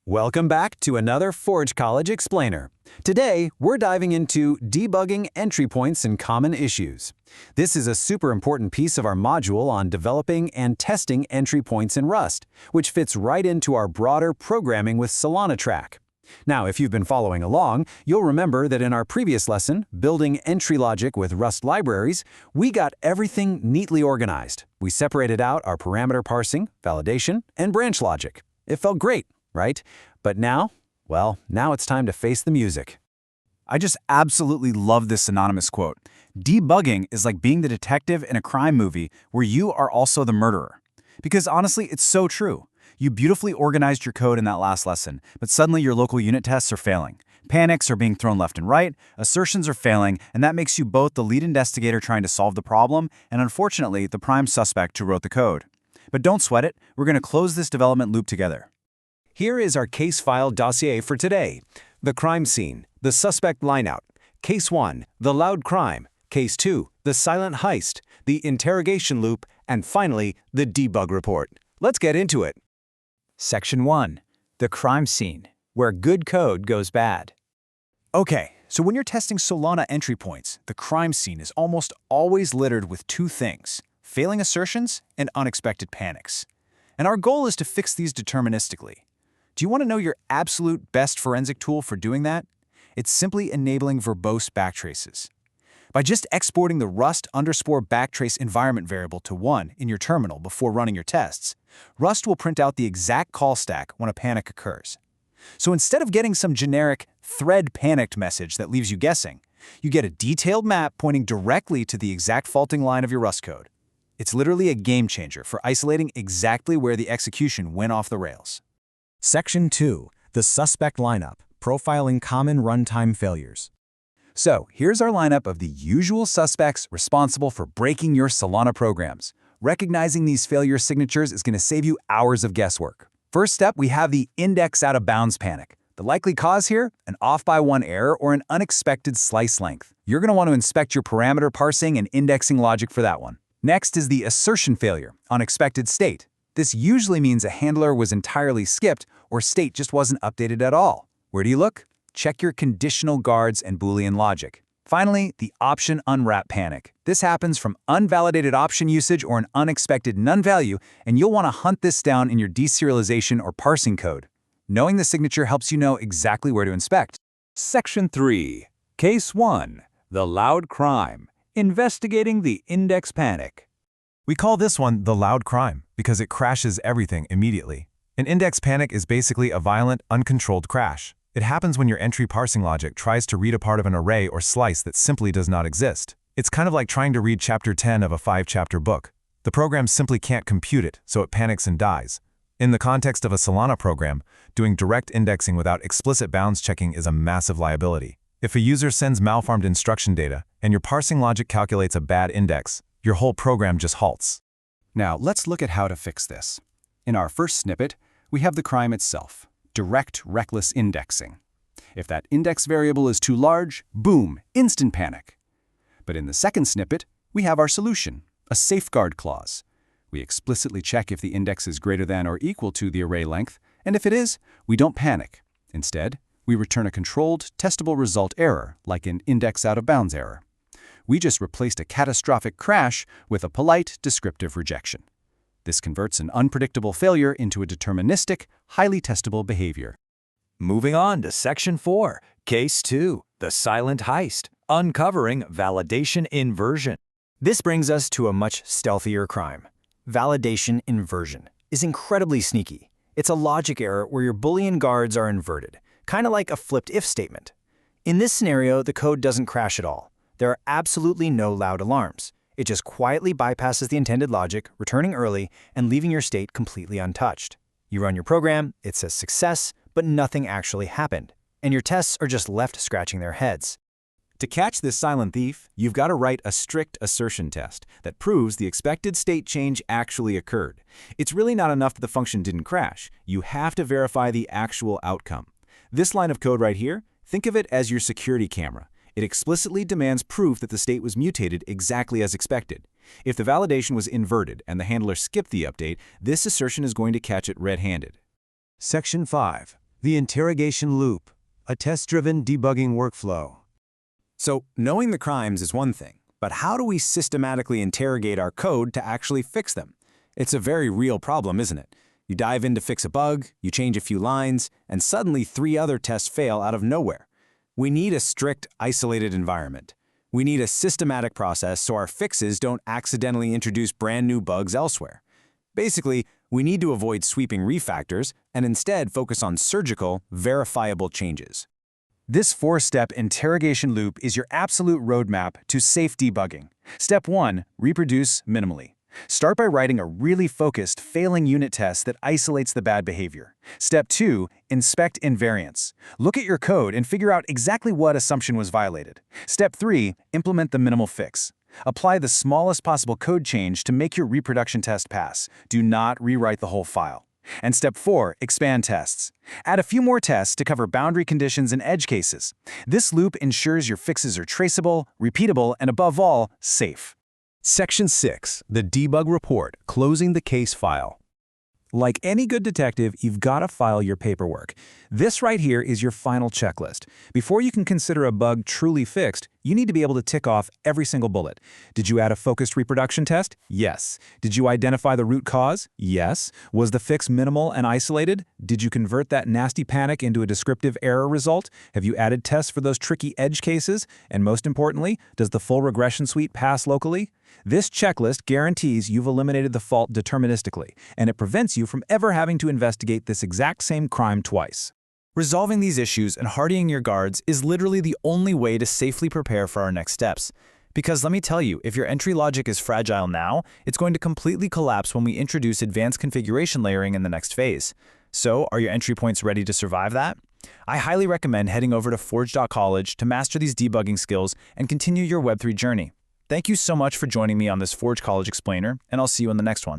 Welcome back to another Forge College Explainer. Today, we're diving into debugging entry points and common issues. This is a super important piece of our module on developing and testing entry points in Rust, which fits right into our broader programming with Solana track. Now, if you've been following along, you'll remember that in our previous lesson, Building Entry Logic with Rust Libraries, we got everything neatly organized. We separated out our parameter parsing, validation, and branch logic. It felt great, right? But now, well, now it's time to face the music. I just absolutely love this anonymous quote. Debugging is like being the detective in a crime movie where you are also the murderer. Because honestly, it's so true. You beautifully organized your code in that last lesson, but suddenly your local unit tests are failing. Panics are being thrown left and right, assertions are failing, and that makes you both the lead investigator trying to solve the problem and, unfortunately, the prime suspect who wrote the code. But don't sweat it, we're going to close this development loop together. Here is our case file dossier for today. The crime scene, the suspect lineout. Case 1, the loud crime. Case 2, the silent heist, the interrogation loop, and finally, the debug report. Let's get into it. Section 1. The crime scene, where good code goes bad. Okay, so when you're testing Solana entry points, the crime scene is almost always littered with two things: failing assertions and unexpected panics. And our goal is to fix these deterministically. Do you want to know your absolute best forensic tool for doing that? It's simply enabling verbose backtraces. By just exporting the Rust_backtrace environment variable to 1 in your terminal before running your tests, Rust will print out the exact call stack when a panic occurs. So instead of getting some generic thread panicked message that leaves you guessing, you get a detailed map pointing directly to the exact faulting line of your Rust code. It's literally a game changer for isolating exactly where the execution went off the rails. Section 2. The suspect lineup, profiling common runtime failures. So here's our lineup of the usual suspects responsible for breaking your Solana programs. Recognizing these failure signatures is going to save you hours of guesswork. First step, we have the index out of bounds panic. The likely cause here, an off by 1 error or an unexpected slice length. You're going to want to inspect your parameter parsing and indexing logic for that one. Next is the assertion failure, unexpected state. This usually means a handler was entirely skipped or state just wasn't updated at all. Where do you look? Check your conditional guards and boolean logic. Finally, the option unwrap panic. This happens from unvalidated option usage or an unexpected none value, and you'll want to hunt this down in your deserialization or parsing code. Knowing the signature helps you know exactly where to inspect. Section 3. Case 1. The loud crime. Investigating the index panic. We call this one the loud crime because it crashes everything immediately. An index panic is basically a violent, uncontrolled crash. It happens when your entry parsing logic tries to read a part of an array or slice that simply does not exist. It's kind of like trying to read chapter 10 of a 5-chapter book. The program simply can't compute it, so it panics and dies. In the context of a Solana program, doing direct indexing without explicit bounds checking is a massive liability. If a user sends malformed instruction data and your parsing logic calculates a bad index, your whole program just halts. Now, let's look at how to fix this. In our first snippet, we have the crime itself, direct reckless indexing. If that index variable is too large, boom, instant panic. But in the second snippet, we have our solution, a safeguard clause. We explicitly check if the index is greater than or equal to the array length, and if it is, we don't panic. Instead, we return a controlled, testable result error, like an index out of bounds error. We just replaced a catastrophic crash with a polite, descriptive rejection. This converts an unpredictable failure into a deterministic, highly testable behavior. Moving on to Section 4. Case 2. The silent heist. Uncovering validation inversion. This brings us to a much stealthier crime. Validation inversion is incredibly sneaky. It's a logic error where your Boolean guards are inverted, kind of like a flipped if statement. In this scenario, the code doesn't crash at all. There are absolutely no loud alarms. It just quietly bypasses the intended logic, returning early and leaving your state completely untouched. You run your program, it says success, but nothing actually happened, and your tests are just left scratching their heads. To catch this silent thief, you've got to write a strict assertion test that proves the expected state change actually occurred. It's really not enough that the function didn't crash. You have to verify the actual outcome. This line of code right here, think of it as your security camera. It explicitly demands proof that the state was mutated exactly as expected. If the validation was inverted and the handler skipped the update, this assertion is going to catch it red-handed. Section 5. The interrogation loop, a test-driven debugging workflow. So, knowing the crimes is one thing, but how do we systematically interrogate our code to actually fix them? It's a very real problem, isn't it? You dive in to fix a bug, you change a few lines, and suddenly 3 other tests fail out of nowhere. We need a strict, isolated environment. We need a systematic process so our fixes don't accidentally introduce brand new bugs elsewhere. Basically, we need to avoid sweeping refactors and instead focus on surgical, verifiable changes. This 4-step interrogation loop is your absolute roadmap to safe debugging. Step 1, reproduce minimally. Start by writing a really focused failing unit test that isolates the bad behavior. Step 2, inspect invariants. Look at your code and figure out exactly what assumption was violated. Step 3, implement the minimal fix. Apply the smallest possible code change to make your reproduction test pass. Do not rewrite the whole file. And step 4, expand tests. Add a few more tests to cover boundary conditions and edge cases. This loop ensures your fixes are traceable, repeatable, and above all, safe. Section 6, the debug report, closing the case file. Like any good detective, you've got to file your paperwork. This right here is your final checklist. Before you can consider a bug truly fixed, you need to be able to tick off every single bullet. Did you add a focused reproduction test? Yes. Did you identify the root cause? Yes. Was the fix minimal and isolated? Did you convert that nasty panic into a descriptive error result? Have you added tests for those tricky edge cases? And most importantly, does the full regression suite pass locally? This checklist guarantees you've eliminated the fault deterministically, and it prevents you from ever having to investigate this exact same crime twice. Resolving these issues and hardening your guards is literally the only way to safely prepare for our next steps. Because let me tell you, if your entry logic is fragile now, it's going to completely collapse when we introduce advanced configuration layering in the next phase. So, are your entry points ready to survive that? I highly recommend heading over to forge.college to master these debugging skills and continue your Web3 journey. Thank you so much for joining me on this Forge College Explainer, and I'll see you in the next one.